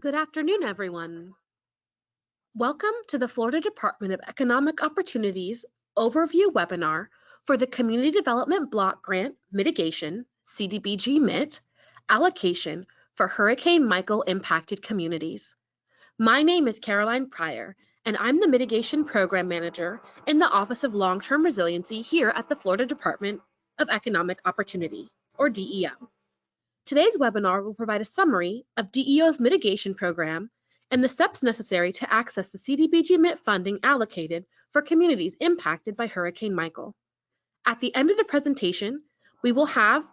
Good afternoon, everyone. Welcome to the Florida Department of Economic Opportunities Overview webinar for the Community Development Block Grant Mitigation, CDBG MIT, allocation for Hurricane Michael impacted communities. My name is Caroline Pryor, and I'm the Mitigation Program Manager in the Office of Long-Term Resiliency here at the Florida Department of Economic Opportunity, or DEO. Today's webinar will provide a summary of DEO's mitigation program and the steps necessary to access the CDBG MIT funding allocated for communities impacted by Hurricane Michael. At the end of the presentation, we will have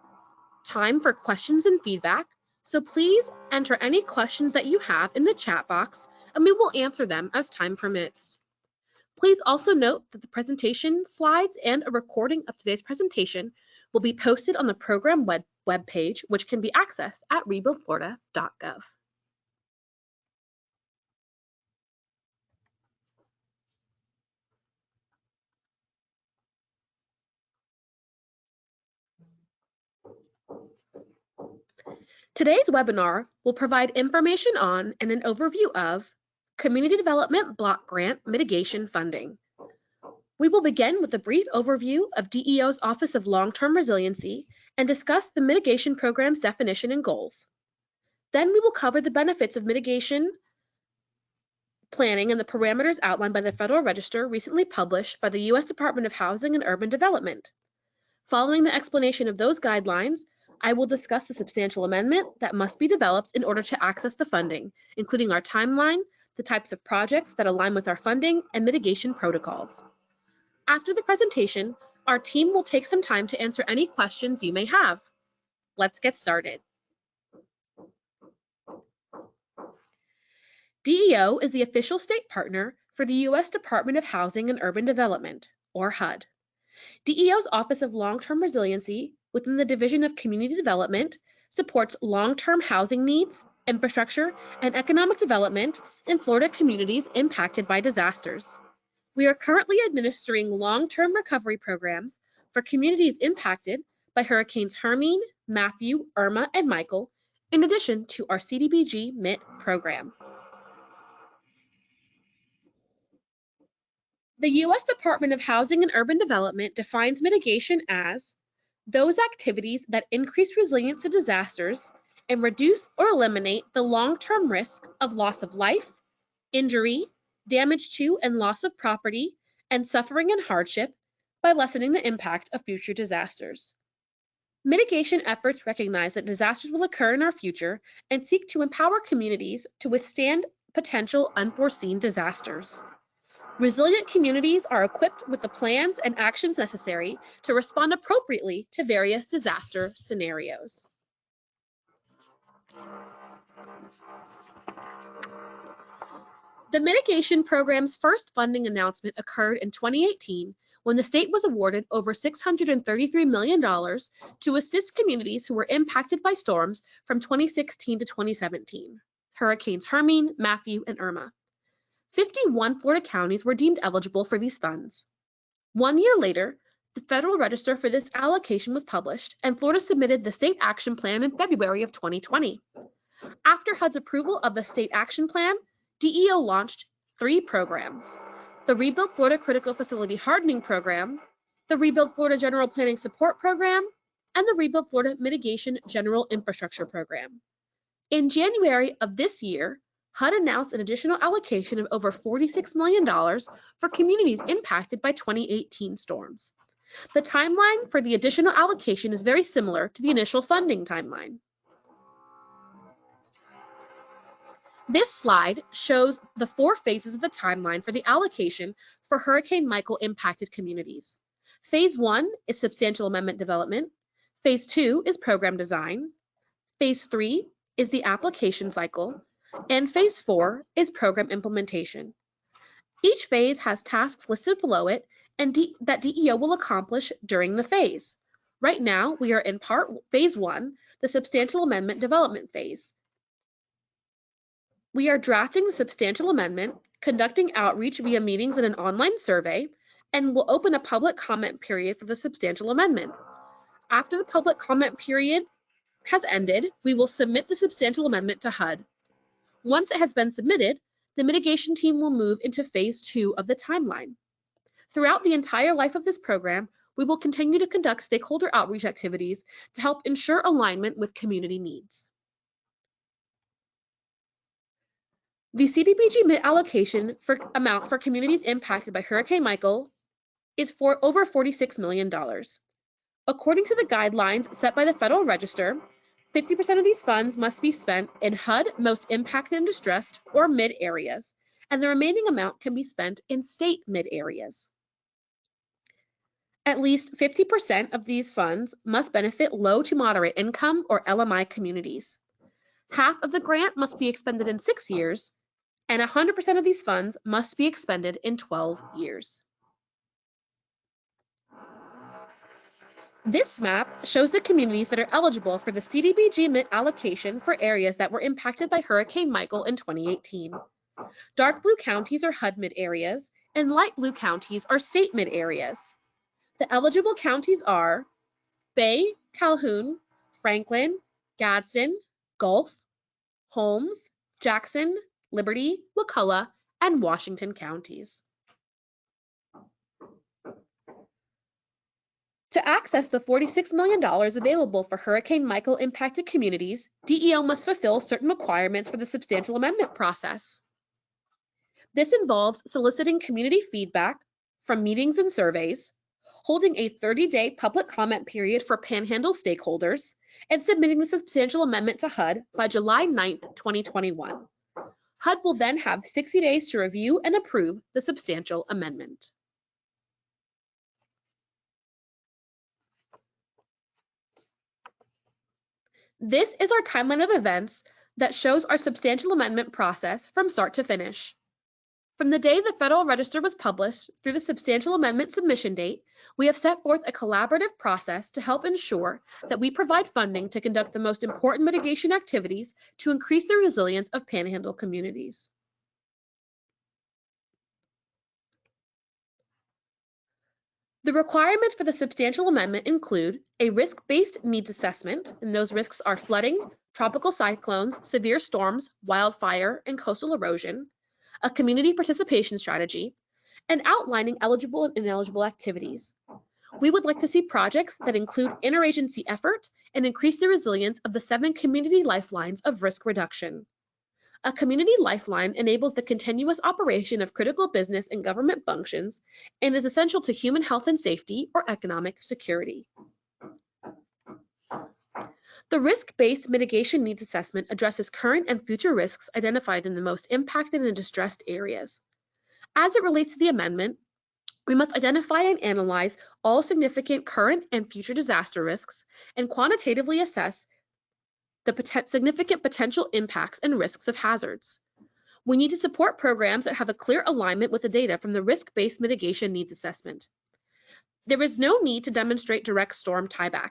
time for questions and feedback, so please enter any questions that you have in the chat box and we will answer them as time permits. Please also note that the presentation slides and a recording of today's presentation will be posted on the program webpage, which can be accessed at RebuildFlorida.gov. Today's webinar will provide information on and an overview of Community Development Block Grant Mitigation Funding. We will begin with a brief overview of DEO's Office of Long-Term Resiliency and discuss the mitigation program's definition and goals. Then we will cover the benefits of mitigation planning and the parameters outlined by the Federal Register recently published by the U.S. Department of Housing and Urban Development. Following the explanation of those guidelines, I will discuss the substantial amendment that must be developed in order to access the funding, including our timeline, the types of projects that align with our funding, and mitigation protocols. After the presentation, our team will take some time to answer any questions you may have. Let's get started. DEO is the official state partner for the U.S. Department of Housing and Urban Development, or HUD. DEO's Office of Long-Term Resiliency within the Division of Community Development supports long-term housing needs, infrastructure, and economic development in Florida communities impacted by disasters. We are currently administering long-term recovery programs for communities impacted by Hurricanes Hermine, Matthew, Irma, and Michael, in addition to our CDBG MIT program. The U.S. Department of Housing and Urban Development defines mitigation as those activities that increase resilience to disasters and reduce or eliminate the long-term risk of loss of life, injury, damage to and loss of property, and suffering and hardship by lessening the impact of future disasters. Mitigation efforts recognize that disasters will occur in our future and seek to empower communities to withstand potential unforeseen disasters. Resilient communities are equipped with the plans and actions necessary to respond appropriately to various disaster scenarios. The mitigation program's first funding announcement occurred in 2018 when the state was awarded over $633 million to assist communities who were impacted by storms from 2016 to 2017, Hurricanes Hermine, Matthew, and Irma. 51 Florida counties were deemed eligible for these funds. 1 year later, the Federal Register for this allocation was published, and Florida submitted the State Action Plan in February of 2020. After HUD's approval of the State Action Plan, DEO launched 3 programs: the Rebuild Florida Critical Facility Hardening Program, the Rebuild Florida General Planning Support Program, and the Rebuild Florida Mitigation General Infrastructure Program. In January of this year, HUD announced an additional allocation of over $46 million for communities impacted by 2018 storms. The timeline for the additional allocation is very similar to the initial funding timeline. This slide shows the 4 phases of the timeline for the allocation for Hurricane Michael impacted communities. Phase 1 is substantial amendment development. Phase 2 is program design. Phase 3 is the application cycle. And phase 4 is program implementation. Each phase has tasks listed below it and that DEO will accomplish during the phase. Right now, we are in phase 1, the substantial amendment development phase. We are drafting the substantial amendment, conducting outreach via meetings and an online survey, and will open a public comment period for the substantial amendment. After the public comment period has ended, we will submit the substantial amendment to HUD. Once it has been submitted, the mitigation team will move into phase 2 of the timeline. Throughout the entire life of this program, we will continue to conduct stakeholder outreach activities to help ensure alignment with community needs. The CDBG MIT allocation amount for communities impacted by Hurricane Michael is for over $46 million. According to the guidelines set by the Federal Register, 50% of these funds must be spent in HUD most impacted and distressed or MID areas, and the remaining amount can be spent in state MID areas. At least 50% of these funds must benefit low to moderate income or LMI communities. Half of the grant must be expended in 6 years, and 100% of these funds must be expended in 12 years. This map shows the communities that are eligible for the CDBG MIT allocation for areas that were impacted by Hurricane Michael in 2018. Dark blue counties are HUD MID areas, and light blue counties are state MID areas. The eligible counties are Bay, Calhoun, Franklin, Gadsden, Gulf, Holmes, Jackson, Liberty, Wakulla, and Washington counties. To access the $46 million available for Hurricane Michael impacted communities, DEO must fulfill certain requirements for the substantial amendment process. This involves soliciting community feedback from meetings and surveys, holding a 30-day public comment period for Panhandle stakeholders, and submitting the substantial amendment to HUD by July 9, 2021. HUD will then have 60 days to review and approve the substantial amendment. This is our timeline of events that shows our substantial amendment process from start to finish. From the day the Federal Register was published through the substantial amendment submission date, we have set forth a collaborative process to help ensure that we provide funding to conduct the most important mitigation activities to increase the resilience of Panhandle communities. The requirements for the substantial amendment include a risk-based needs assessment, and those risks are flooding, tropical cyclones, severe storms, wildfire, and coastal erosion, a community participation strategy, and outlining eligible and ineligible activities. We would like to see projects that include interagency effort and increase the resilience of the 7 community lifelines of risk reduction. A community lifeline enables the continuous operation of critical business and government functions and is essential to human health and safety or economic security. The risk-based mitigation needs assessment addresses current and future risks identified in the most impacted and distressed areas. As it relates to the amendment, we must identify and analyze all significant current and future disaster risks and quantitatively assess the significant potential impacts and risks of hazards. We need to support programs that have a clear alignment with the data from the risk-based mitigation needs assessment. There is no need to demonstrate direct storm tieback.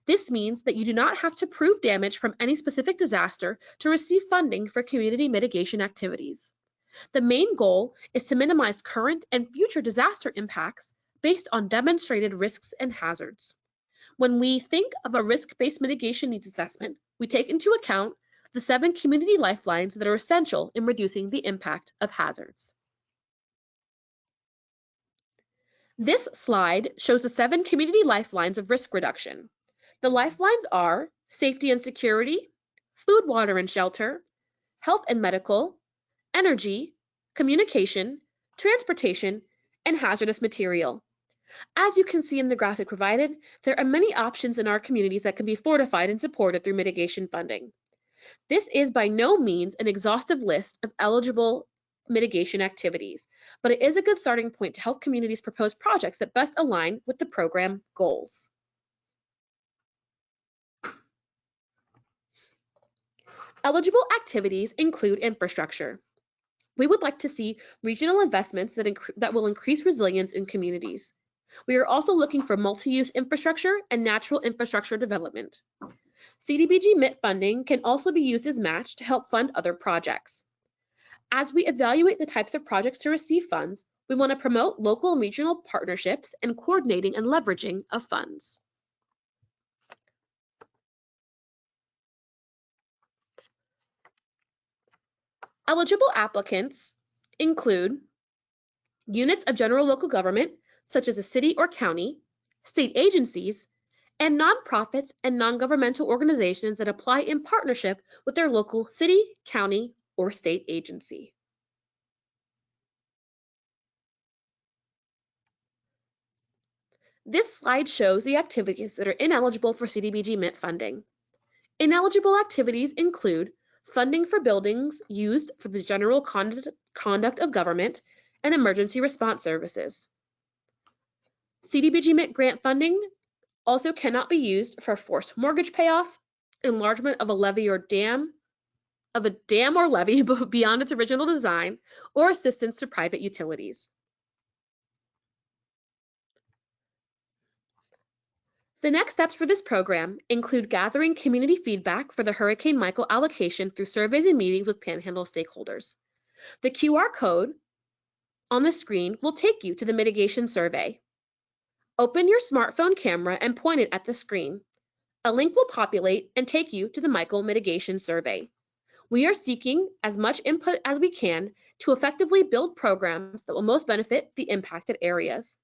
This means that you do not have to prove damage from any specific disaster to receive funding for community mitigation activities. The main goal is to minimize current and future disaster impacts based on demonstrated risks and hazards. When we think of a risk-based mitigation needs assessment, we take into account the 7 community lifelines that are essential in reducing the impact of hazards. This slide shows the 7 community lifelines of risk reduction. The lifelines are safety and security, food, water, and shelter, health and medical, energy, communication, transportation, and hazardous material. As you can see in the graphic provided, there are many options in our communities that can be fortified and supported through mitigation funding. This is by no means an exhaustive list of eligible mitigation activities, but it is a good starting point to help communities propose projects that best align with the program goals. Eligible activities include infrastructure. We would like to see regional investments that will increase resilience in communities. We are also looking for multi-use infrastructure and natural infrastructure development. CDBG MIT funding can also be used as match to help fund other projects. As we evaluate the types of projects to receive funds, we want to promote local and regional partnerships and coordinating and leveraging of funds. Eligible applicants include units of general local government, such as a city or county, state agencies, and nonprofits and non-governmental organizations that apply in partnership with their local city, county, or state agency. This slide shows the activities that are ineligible for CDBG MIT funding. Ineligible activities include funding for buildings used for the general conduct of government and emergency response services. CDBG MIT grant funding also cannot be used for forced mortgage payoff, enlargement of a levee or dam, of a dam or levee beyond its original design, or assistance to private utilities. The next steps for this program include gathering community feedback for the Hurricane Michael allocation through surveys and meetings with Panhandle stakeholders. The QR code on the screen will take you to the mitigation survey. Open your smartphone camera and point it at the screen. A link will populate and take you to the Michael mitigation survey. We are seeking as much input as we can to effectively build programs that will most benefit the impacted areas.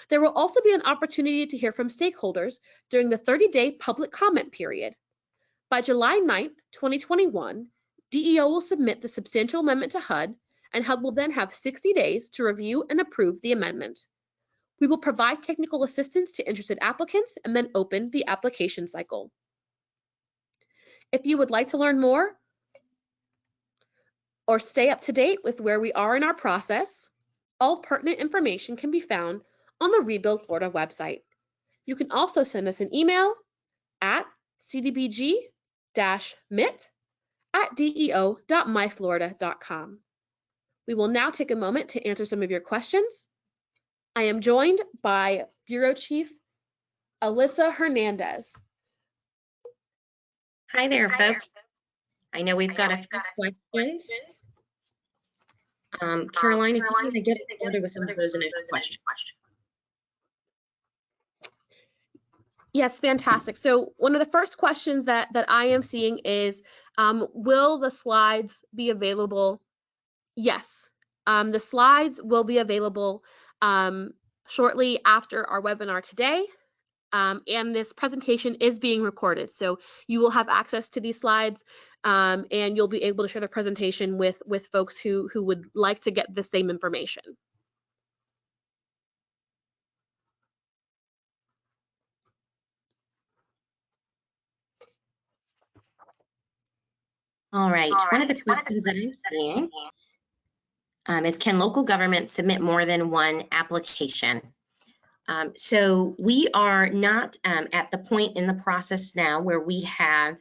There will also be an opportunity to hear from stakeholders during the 30-day public comment period. By July 9th, 2021, DEO will submit the substantial amendment to HUD, and HUD will then have 60 days to review and approve the amendment. We will provide technical assistance to interested applicants and then open the application cycle. If you would like to learn more or stay up to date with where we are in our process, all pertinent information can be found on the Rebuild Florida website. You can also send us an email at cdbg-mit@deo.myflorida.com. We will now take a moment to answer some of your questions. I am joined by Bureau Chief Alyssa Hernandez. Hi there, folks. I know we've got a few questions. Caroline, if you want to get started with some of those initial questions. Yes, fantastic. So one of the first questions that I am seeing is, will the slides be available? Yes, the slides will be available shortly after our webinar today. And this presentation is being recorded. So you will have access to these slides and you'll be able to share the presentation with folks who would like to get the same information. All right, one of the questions that I'm seeing is, can local governments submit more than one application? So we are not at the point in the process now where we have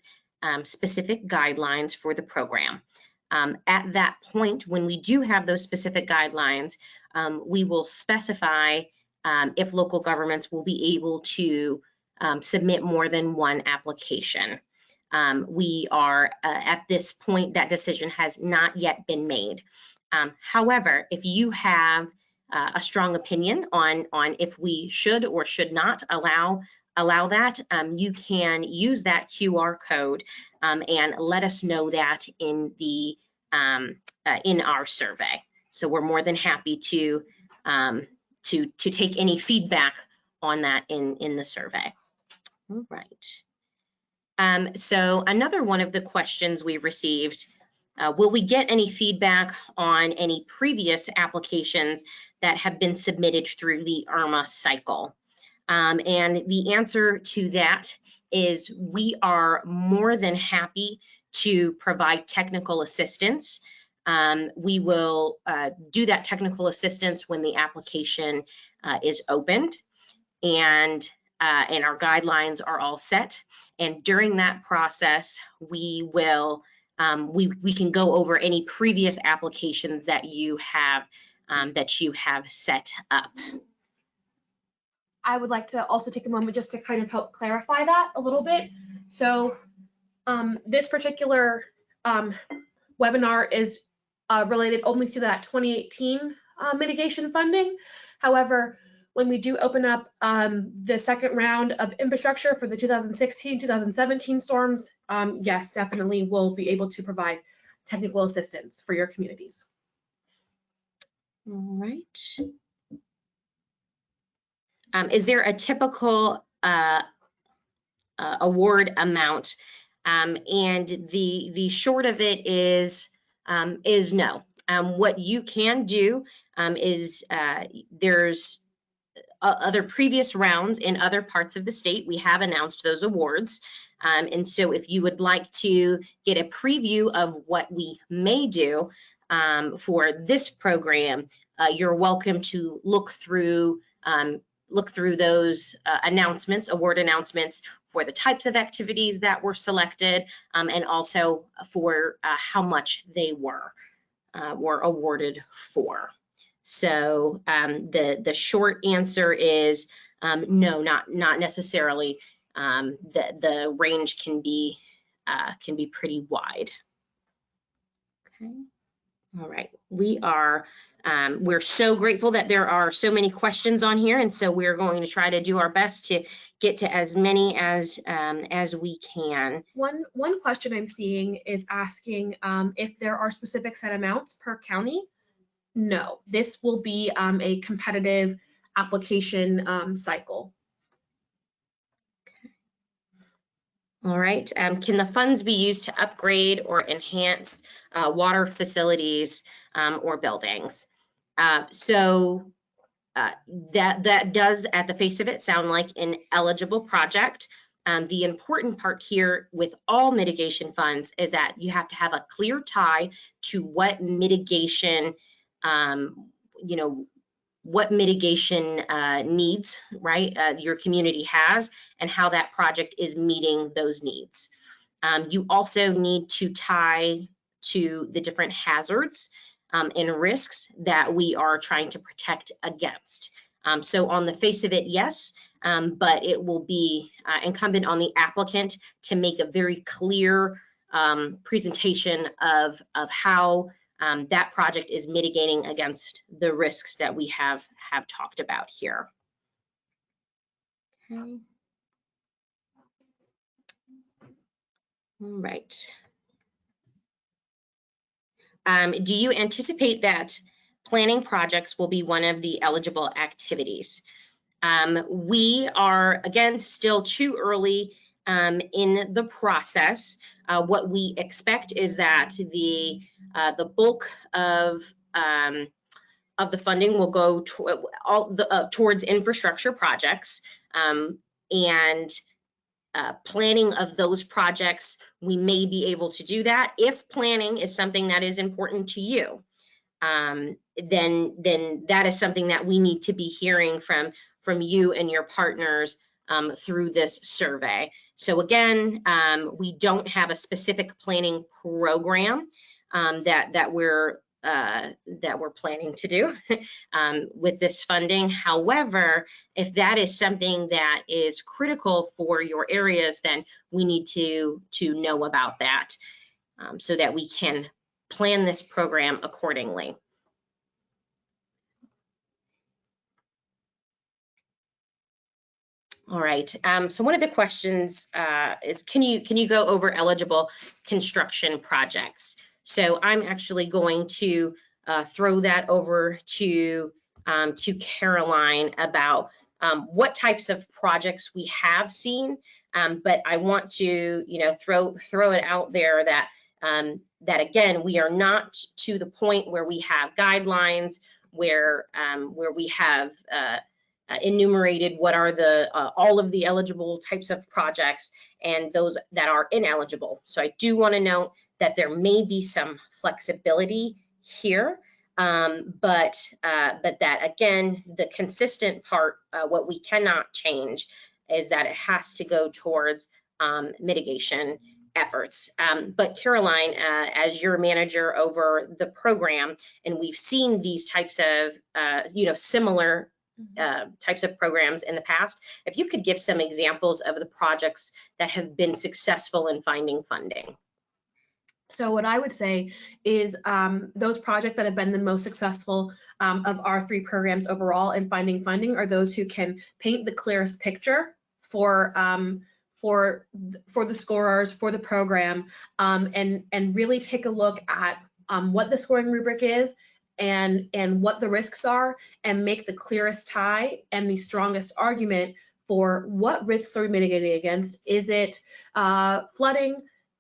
specific guidelines for the program. At that point, when we do have those specific guidelines, we will specify if local governments will be able to submit more than one application. We are at this point, that decision has not yet been made. However, if you have a strong opinion on if we should or should not allow that, you can use that QR code and let us know that in the in our survey. So we're more than happy to take any feedback on that in the survey. All right. So another one of the questions we received, will we get any feedback on any previous applications that have been submitted through the IRMA cycle? And the answer to that is we are more than happy to provide technical assistance. We will do that technical assistance when the application is opened and our guidelines are all set. And during that process, we will we can go over any previous applications that you have set up. I would like to also take a moment just to kind of help clarify that a little bit. So this particular webinar is related only to that 2018 mitigation funding. However, when we do open up the second round of infrastructure for the 2016-2017 storms, yes, definitely we'll be able to provide technical assistance for your communities. All right. Is there a typical award amount? And the short of it is no. What you can do is there's other previous rounds in other parts of the state. We have announced those awards. And so if you would like to get a preview of what we may do for this program, you're welcome to look through those announcements, award announcements, for the types of activities that were selected, and also for how much they were awarded for. So the short answer is no, not necessarily. The range can be pretty wide. Okay. All right. We're so grateful that there are so many questions on here, and so we're going to try to do our best to get to as many as we can. One question I'm seeing is asking if there are specific set amounts per county. No, this will be a competitive application cycle. All right. Can the funds be used to upgrade or enhance water facilities or buildings? So that does, at the face of it, sound like an eligible project. The important part here with all mitigation funds is that you have to have a clear tie to what mitigation, what mitigation needs, right, your community has, and how that project is meeting those needs. You also need to tie to the different hazards and risks that we are trying to protect against. So on the face of it, yes, but it will be incumbent on the applicant to make a very clear presentation of how that project is mitigating against the risks that we have talked about here. Okay. All right. Do you anticipate that planning projects will be one of the eligible activities? We are, again, still too early in the process. What we expect is that the bulk of the funding will go towards infrastructure projects, and planning of those projects, we may be able to do that. If planning is something that is important to you, then that is something that we need to be hearing from you and your partners through this survey. So again, we don't have a specific planning program that we're planning to do with this funding. However, if that is something that is critical for your areas, then we need to know about that so that we can plan this program accordingly. All right, so one of the questions is, can you go over eligible construction projects? So I'm actually going to throw that over to Caroline about what types of projects we have seen, but I want to throw it out there that that again, we are not to the point where we have guidelines where we have enumerated what are the all of the eligible types of projects and those that are ineligible. So I do want to note that there may be some flexibility here, but that again, the consistent part, what we cannot change is that it has to go towards mitigation efforts. But Caroline, as your manager over the program, and we've seen these types of similar types of programs in the past, if you could give some examples of the projects that have been successful in finding funding. So what I would say is those projects that have been the most successful of our 3 programs overall in finding funding are those who can paint the clearest picture for for the scorers, for the program, and really take a look at what the scoring rubric is and what the risks are, and make the clearest tie and the strongest argument for what risks are we mitigating against. Is it flooding?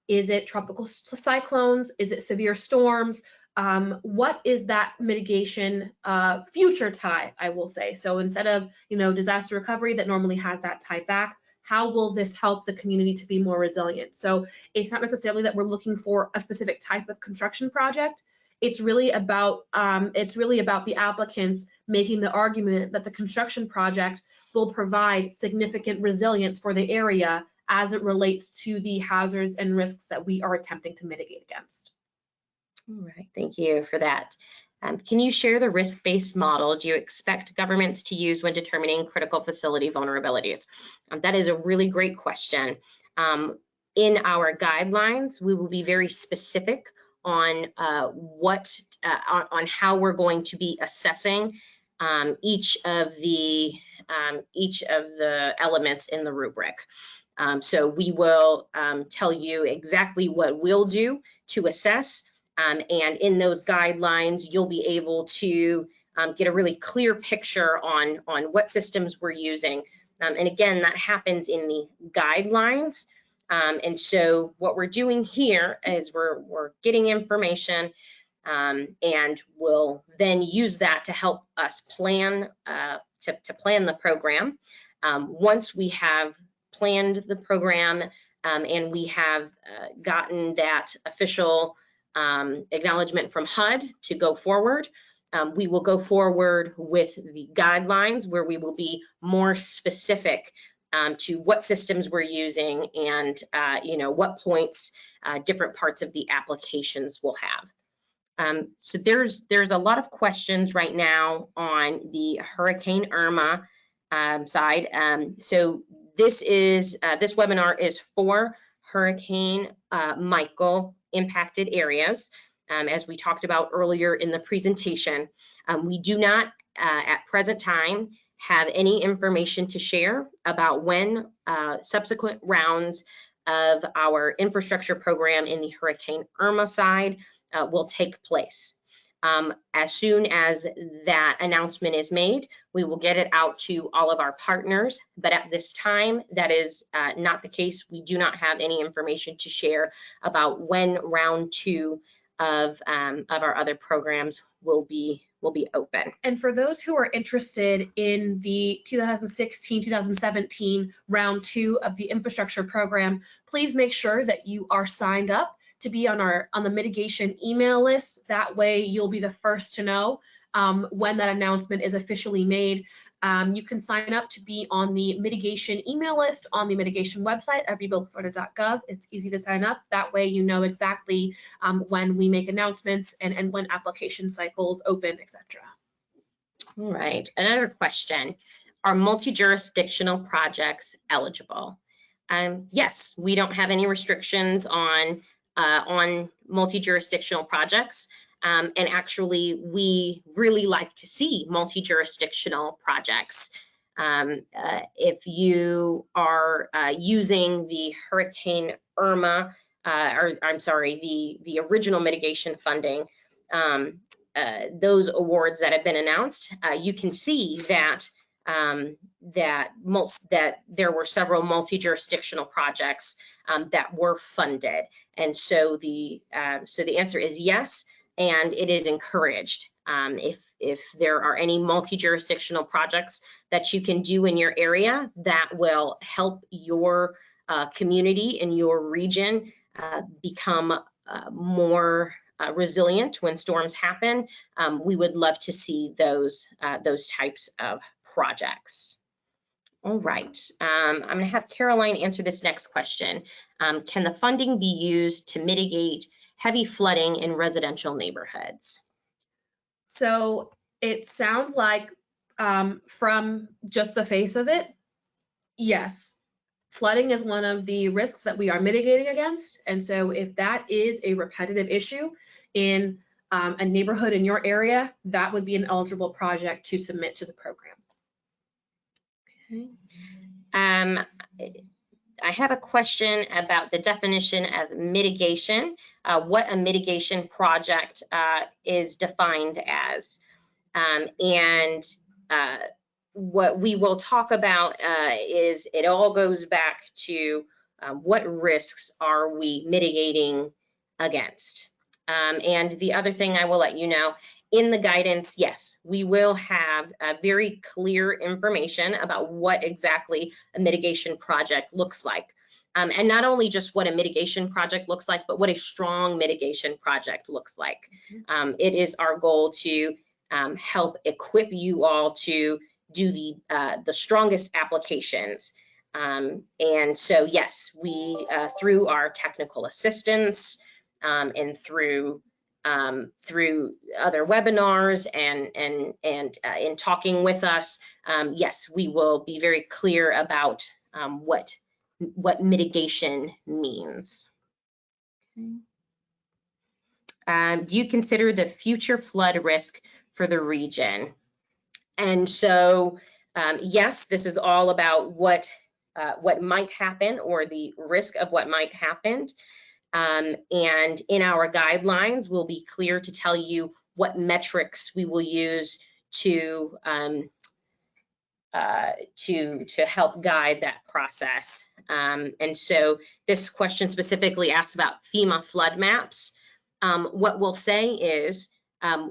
Is it tropical cyclones? Is it severe storms? What is that mitigation future tie, I will say. So instead of, disaster recovery that normally has that tie back, how will this help the community to be more resilient? So it's not necessarily that we're looking for a specific type of construction project. It's really about the applicants making the argument that the construction project will provide significant resilience for the area as it relates to the hazards and risks that we are attempting to mitigate against. All right, thank you for that. Can you share the risk-based models you expect governments to use when determining critical facility vulnerabilities? That is a really great question. In our guidelines, we will be very specific on on how we're going to be assessing each of the elements in the rubric. So we will tell you exactly what we'll do to assess. And in those guidelines, you'll be able to get a really clear picture on what systems we're using. And again, that happens in the guidelines. And so what we're doing here is we're getting information, and we'll then use that to help us plan to plan the program. Once we have planned the program and we have gotten that official acknowledgement from HUD to go forward, we will go forward with the guidelines where we will be more specific to what systems we're using and what points different parts of the applications will have. So there's a lot of questions right now on the Hurricane Irma side. So this webinar is for Hurricane Michael impacted areas. As we talked about earlier in the presentation, we do not at present time have any information to share about when subsequent rounds of our infrastructure program in the Hurricane Irma side will take place. As soon as that announcement is made, we will get it out to all of our partners. But at this time, that is not the case. We do not have any information to share about when round 2 of our other programs will be open. And for those who are interested in the 2016-2017 round 2 of the infrastructure program, please make sure that you are signed up to be on the mitigation email list. That way you'll be the first to know when that announcement is officially made. You can sign up to be on the mitigation email list on the mitigation website at RebuildFlorida.gov. It's easy to sign up. That way you know exactly when we make announcements and when application cycles open, etc. All right, another question. Are multi-jurisdictional projects eligible? Yes, we don't have any restrictions on multi-jurisdictional projects. And actually, we really like to see multi-jurisdictional projects. If you are using the Hurricane Irma, or I'm sorry, the original mitigation funding, those awards that have been announced, you can see that that there were several multi-jurisdictional projects that were funded, and so the answer is yes, and it is encouraged. If there are any multi-jurisdictional projects that you can do in your area that will help your community and your region become more resilient when storms happen, we would love to see those types of projects. All right, I'm going to have Caroline answer this next question. Can the funding be used to mitigate heavy flooding in residential neighborhoods? So it sounds like from just the face of it, yes. Flooding is one of the risks that we are mitigating against. And so if that is a repetitive issue in a neighborhood in your area, that would be an eligible project to submit to the program. Okay. I have a question about the definition of mitigation, what a mitigation project is defined as. And what we will talk about is it all goes back to what risks are we mitigating against. And the other thing I will let you know, in the guidance, yes, we will have very clear information about what exactly a mitigation project looks like. And not only just what a mitigation project looks like, but what a strong mitigation project looks like. It is our goal to help equip you all to do the strongest applications. And so, yes, we through our technical assistance and through other webinars and in talking with us, yes, we will be very clear about what mitigation means. Okay. Do you consider the future flood risk for the region? And so, yes, this is all about what might happen or the risk of what might happen. And in our guidelines, we'll be clear to tell you what metrics we will use to help guide that process. And so this question specifically asks about FEMA flood maps. What we'll say is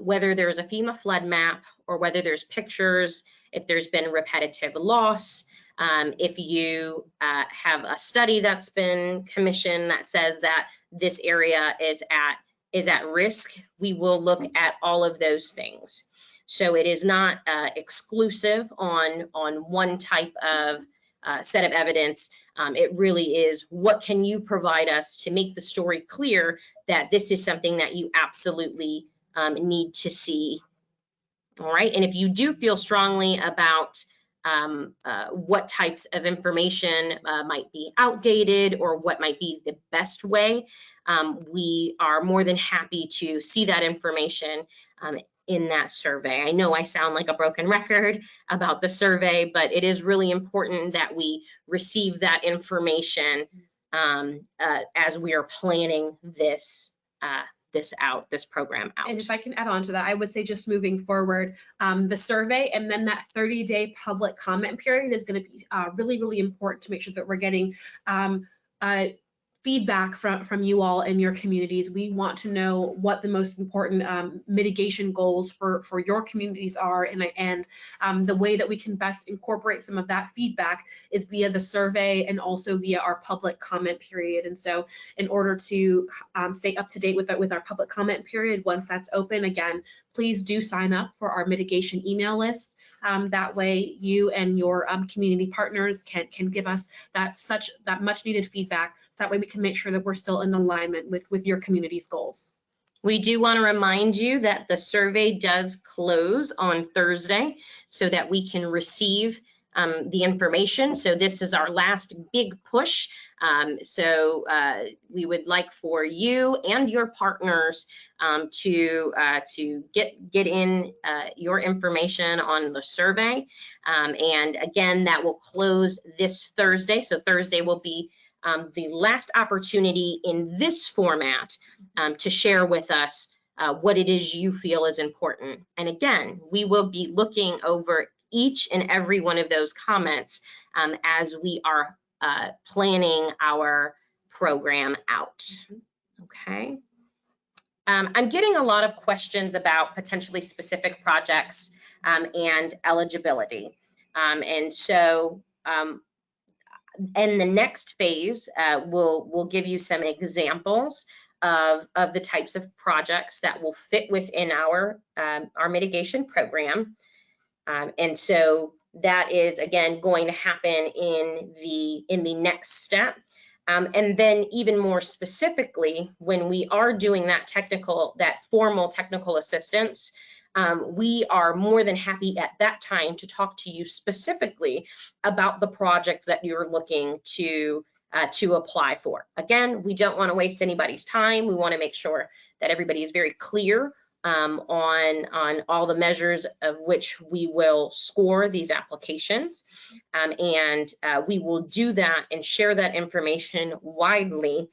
whether there's a FEMA flood map or whether there's pictures, if there's been repetitive loss, if you have a study that's been commissioned that says that this area is at risk, we will look at all of those things. So it is not exclusive on one type of set of evidence. It really is what can you provide us to make the story clear that this is something that you absolutely need to see. All right, and if you do feel strongly about what types of information might be outdated or what might be the best way, we are more than happy to see that information in that survey. I know I sound like a broken record about the survey, but it is really important that we receive that information as we are planning this program out. And if I can add on to that, I would say just moving forward, the survey and then that 30-day public comment period is going to be really, really important to make sure that we're getting feedback from you all in your communities. We want to know what the most important mitigation goals for your communities are, and the way that we can best incorporate some of that feedback is via the survey and also via our public comment period. And so in order to stay up to date with our public comment period, once that's open, again, please do sign up for our mitigation email list. That way you and your community partners can give us that much needed feedback, so that way we can make sure that we're still in alignment with your community's goals. We do want to remind you that the survey does close on Thursday so that we can receive the information. So this is our last big push. So we would like for you and your partners to get in your information on the survey. And again, that will close this Thursday. So Thursday will be the last opportunity in this format to share with us what it is you feel is important. And again, we will be looking over each and every one of those comments as we are planning our program out. Okay. I'm getting a lot of questions about potentially specific projects and eligibility. And so in the next phase, we'll give you some examples of the types of projects that will fit within our mitigation program. And so that is, again, going to happen in the next step. And then even more specifically, when we are doing that formal technical assistance, we are more than happy at that time to talk to you specifically about the project that you're looking to apply for. Again, we don't want to waste anybody's time. We want to make sure that everybody is very clear on all the measures of which we will score these applications. And we will do that and share that information widely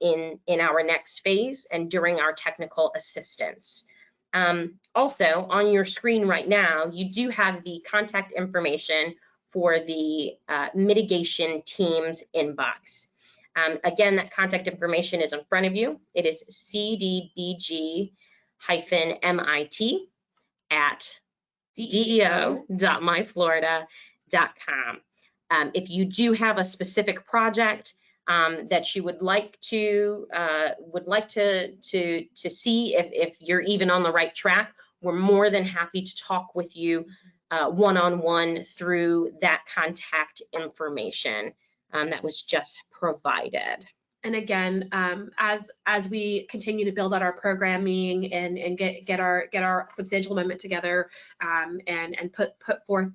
in our next phase and during our technical assistance. Also, on your screen right now, you do have the contact information for the mitigation team's inbox. Again, that contact information is in front of you. It is cdbg-mit@deo.myflorida.com. If you do have a specific project that you would like to see if you're even on the right track, we're more than happy to talk with you one-on-one through that contact information that was just provided. And again, as we continue to build out our programming and get our substantial amendment together, and put forth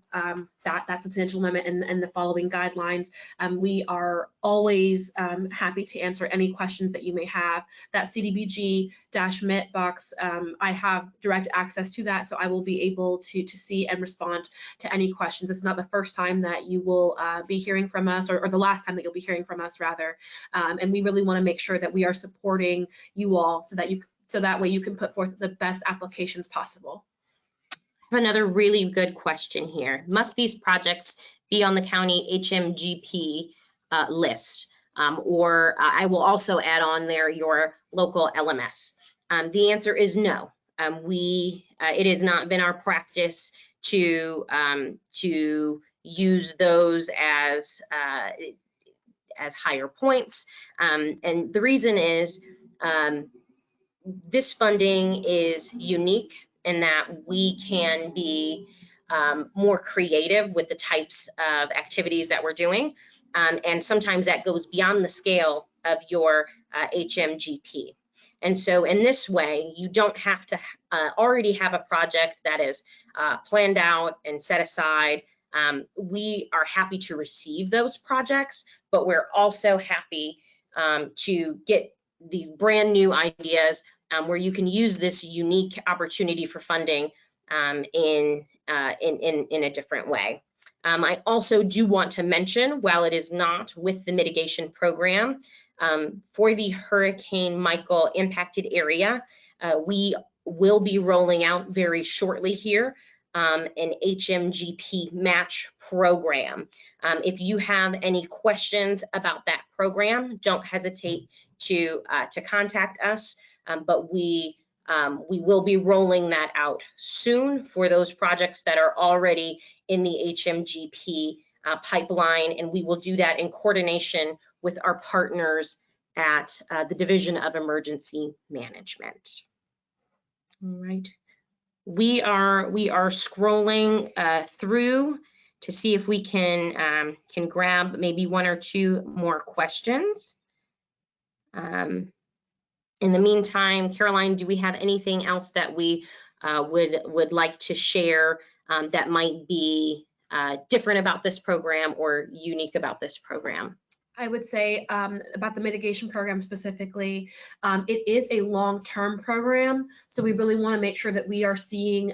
that substantial amendment and the following guidelines, we are always happy to answer any questions that you may have. That CDBG-MIT box, I have direct access to that, so I will be able to see and respond to any questions. It's not the first time that you will be hearing from us, or the last time that you'll be hearing from us, rather. And we really want to make sure that we are supporting you all so that way you can put forth the best applications possible. I have another really good question here. Must these projects be on the county HMGP list? Or I will also add on there your local LMS. The answer is no. It has not been our practice to use those as higher points. And the reason is this funding is unique in that we can be more creative with the types of activities that we're doing. And sometimes that goes beyond the scale of your HMGP. And so in this way, you don't have to already have a project that is planned out and set aside. We are happy to receive those projects, but we're also happy to get these brand new ideas where you can use this unique opportunity for funding in a different way. I also do want to mention, while it is not with the mitigation program, for the Hurricane Michael impacted area, we will be rolling out very shortly here an HMGP match program. If you have any questions about that program, don't hesitate to contact us, but we will be rolling that out soon for those projects that are already in the HMGP pipeline, and we will do that in coordination with our partners at the Division of Emergency Management. All right. We are scrolling through to see if we can grab maybe one or two more questions. In the meantime, Caroline, do we have anything else that we would like to share that might be different about this program or unique about this program? I would say about the mitigation program specifically, it is a long-term program, so we really want to make sure that we are seeing,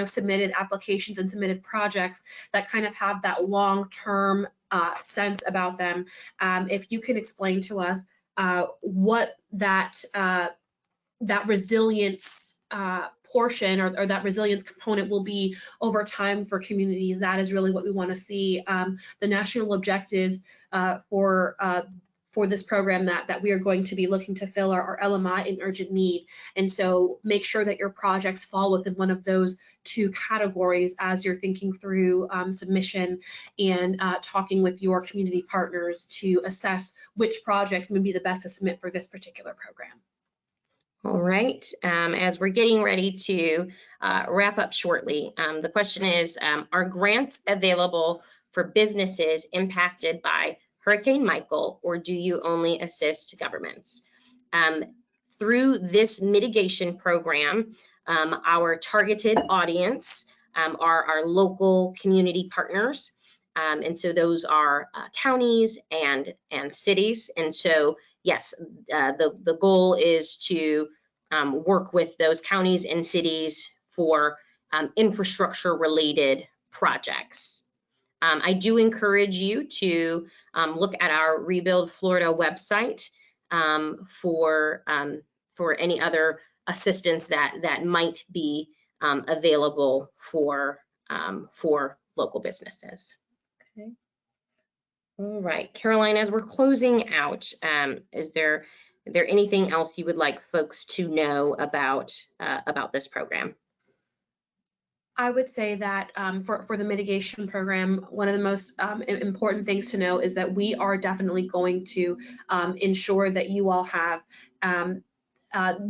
submitted applications and submitted projects that kind of have that long-term sense about them. If you can explain to us what that resilience portion or that resilience component will be over time for communities, that is really what we want to see. The national objectives for this program that we are going to be looking to fill are LMI in urgent need. And so make sure that your projects fall within one of those two categories as you're thinking through submission and talking with your community partners to assess which projects may be the best to submit for this particular program. All right, as we're getting ready to wrap up shortly, the question is, are grants available for businesses impacted by Hurricane Michael, or do you only assist governments? Through this mitigation program, our targeted audience are our local community partners. And so those are counties and cities. And so, yes, the goal is to work with those counties and cities for infrastructure related projects. I do encourage you to look at our Rebuild Florida website for any other assistance that might be available for local businesses. Okay. All right, Caroline, as we're closing out, is there anything else you would like folks to know about this program? I would say that for the mitigation program, one of the most important things to know is that we are definitely going to ensure that you all have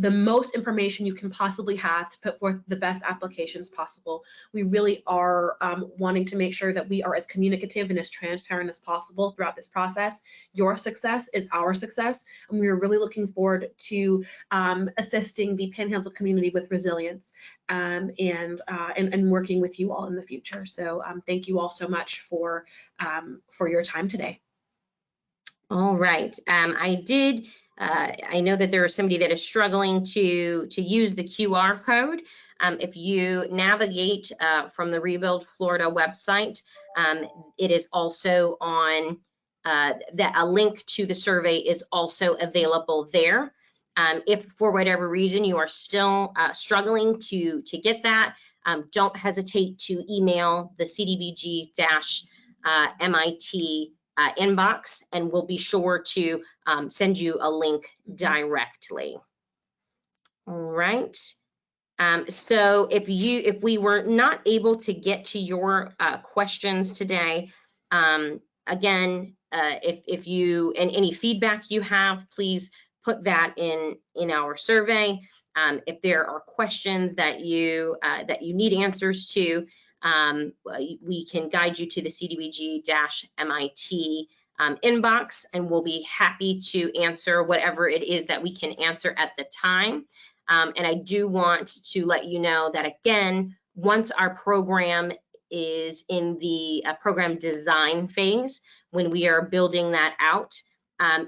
the most information you can possibly have to put forth the best applications possible. We really are wanting to make sure that we are as communicative and as transparent as possible throughout this process. Your success is our success, and we are really looking forward to assisting the Panhandle community with resilience and working with you all in the future. So thank you all so much for your time today. All right, I know that there is somebody that is struggling to use the QR code. If you navigate from the Rebuild Florida website, it is also on a link to the survey is also available there. If for whatever reason you are still struggling to get that, don't hesitate to email the CDBG-MIT inbox, and we'll be sure to send you a link directly. All right. So if we were not able to get to your questions today, again, if you and any feedback you have, please put that in our survey. If there are questions that you need answers to, we can guide you to the CDBG-MIT inbox, and we'll be happy to answer whatever it is that we can answer at the time. And I do want to let you know that, again, once our program is in the program design phase, when we are building that out,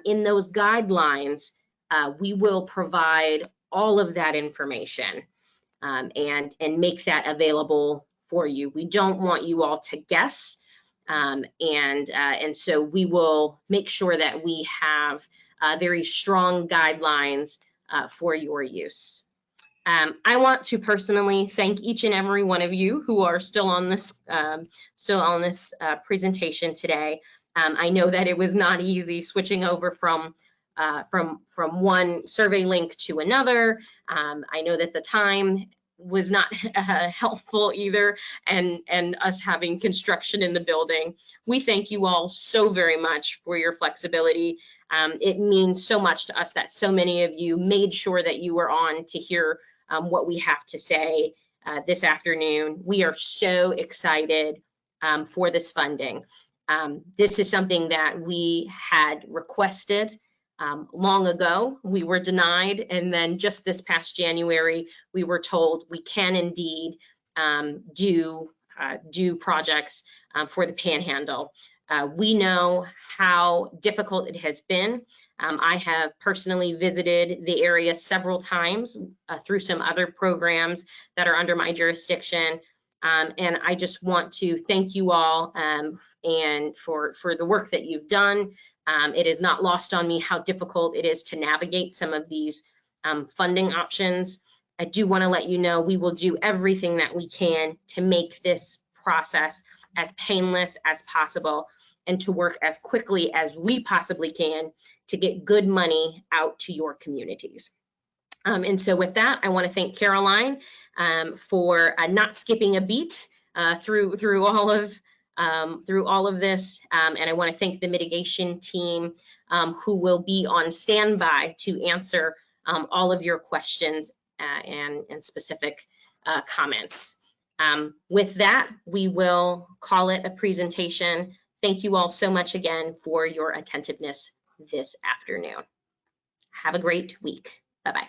in those guidelines, we will provide all of that information and make that available for you. We don't want you all to guess, and so we will make sure that we have very strong guidelines for your use. I want to personally thank each and every one of you who are still on this presentation today. I know that it was not easy switching over from one survey link to another. I know that the time was not helpful either, and us having construction in the building. We thank you all so very much for your flexibility. It means so much to us that so many of you made sure that you were on to hear what we have to say this afternoon. We are so excited for this funding. This is something that we had requested long ago. We were denied, and then just this past January, we were told we can indeed do projects for the Panhandle. We know how difficult it has been. I have personally visited the area several times through some other programs that are under my jurisdiction. And I just want to thank you all and for the work that you've done. It is not lost on me how difficult it is to navigate some of these funding options. I do want to let you know we will do everything that we can to make this process as painless as possible and to work as quickly as we possibly can to get good money out to your communities. And so with that, I want to thank Caroline for not skipping a beat through all of this, and I want to thank the mitigation team who will be on standby to answer all of your questions and specific comments. With that, we will call it a presentation. Thank you all so much again for your attentiveness this afternoon. Have a great week. Bye-bye.